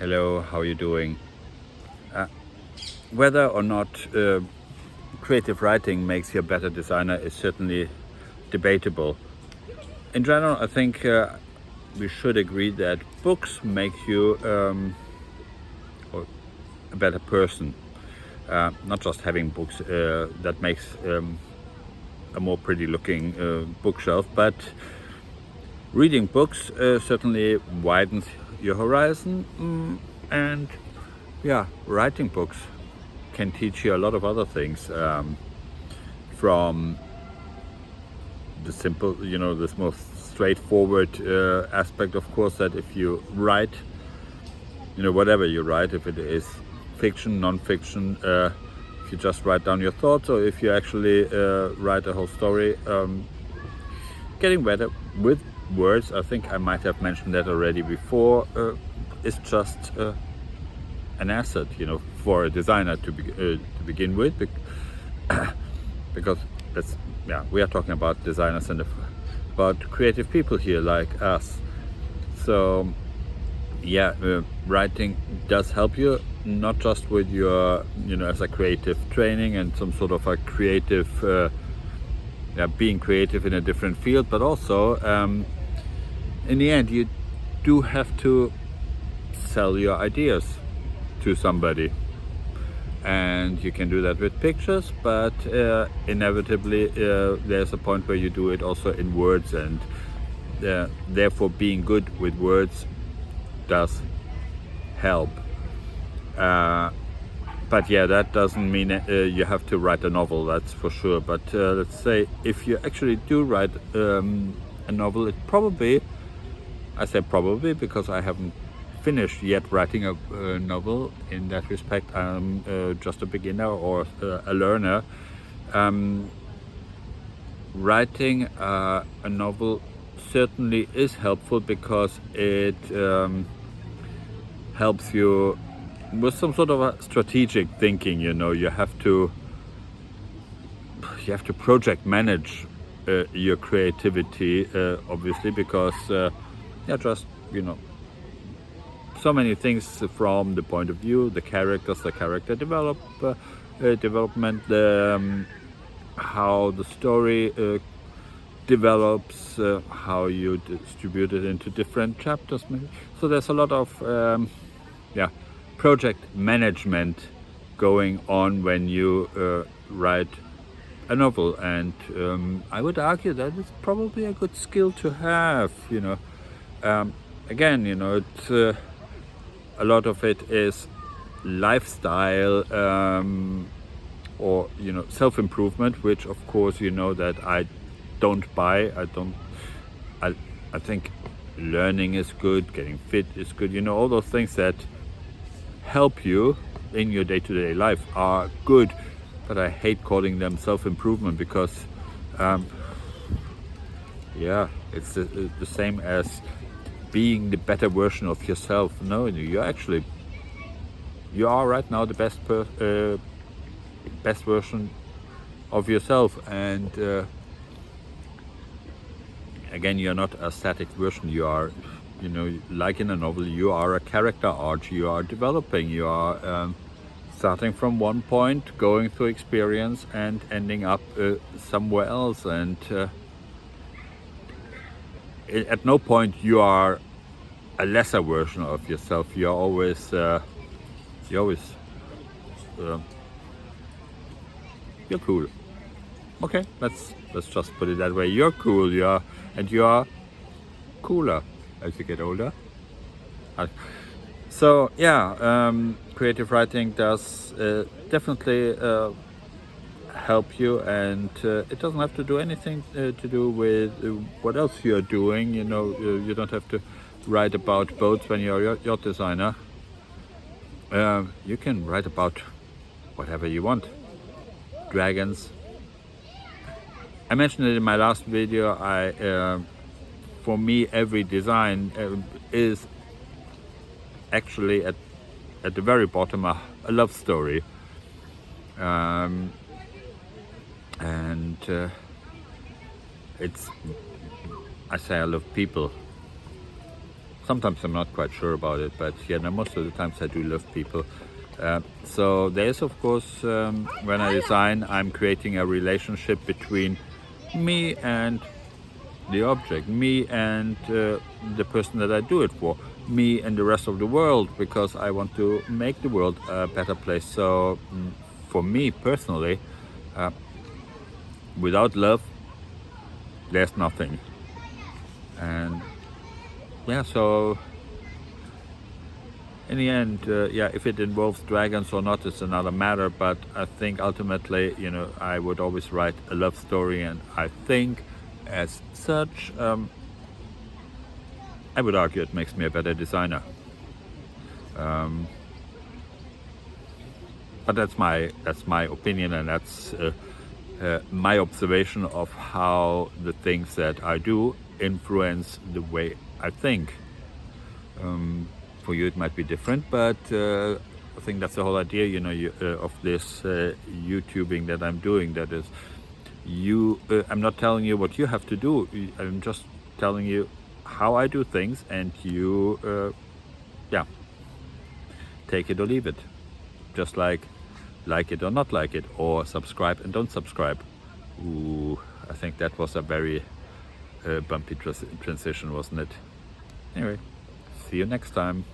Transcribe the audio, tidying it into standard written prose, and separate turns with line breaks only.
Hello, how are you doing? Uh, Whether or not creative writing makes you a better designer is certainly debatable. In general, I think we should agree that books make you a better person. Not just having books that makes a more pretty looking bookshelf, but reading books certainly widens your horizon. And yeah, writing books can teach you a lot of other things, from the simple, this most straightforward aspect, of course, that if you write, whatever you write, if it is fiction, non-fiction, if you just write down your thoughts, or if you actually write a whole story, getting better with words, I think I might have mentioned that already before, is just an asset, for a designer to begin with, because we are talking about designers and about creative people here like us. So writing does help you, not just with your, as a creative training and some sort of a creative, being creative in a different field, but also in the end you do have to sell your ideas to somebody, and you can do that with pictures, but inevitably there's a point where you do it also in words, and therefore being good with words does help. But that doesn't mean you have to write a novel, that's for sure. But let's say if you actually do write a novel, it probably, I say probably because I haven't finished yet writing a novel. In that respect, I'm just a beginner or a learner. Writing a novel certainly is helpful because it helps you with some sort of a strategic thinking. You have to project manage your creativity, obviously, because just so many things from the point of view, the character development, how the story develops, how you distribute it into different chapters, maybe. So there's a lot of project management going on when you write a novel, and I would argue that it's probably a good skill to have. Again, it's a lot of it is lifestyle, or self-improvement, which of course that I don't buy. I think learning is good, getting fit is good, all those things that help you in your day-to-day life are good, but I hate calling them self-improvement because it's the same as being the better version of yourself. No, you are right now the best version of yourself, and again, you're not a static version. You are, like in a novel, you are a character arc. You are developing. You are starting from one point, going through experience, and ending up somewhere else. And at no point you are a lesser version of yourself. You're always you're cool. Okay, let's just put it that way. You're cool. You are cooler as you get older. So creative writing does definitely help you, and it doesn't have to do anything to do with what else you're doing. You don't have to write about boats when you're a yacht designer. You can write about whatever you want. Dragons. I mentioned it in my last video. For me, every design is actually at the very bottom a love story, and I say I love people. Sometimes I'm not quite sure about it, but yeah, no, most of the times I do love people. So there's, of course, when I design, I'm creating a relationship between me and the object, me and the person that I do it for, me and the rest of the world, because I want to make the world a better place. So for me personally, without love, there's nothing. And yeah, so in the end, yeah, if it involves dragons or not, it's another matter. But I think ultimately, you know, I would always write a love story, and I think, as such, I would argue it makes me a better designer. But that's my opinion, and that's my observation of how the things that I do influence the way I think. For you it might be different, but I think that's the whole idea, you know, of this YouTubing that I'm doing. That is, I'm not telling you what you have to do. I'm just telling you how I do things, and you, yeah, take it or leave it. Just like it or not like it, or subscribe and don't subscribe. Ooh, I think that was a very bumpy transition, wasn't it? Anyway, see you next time.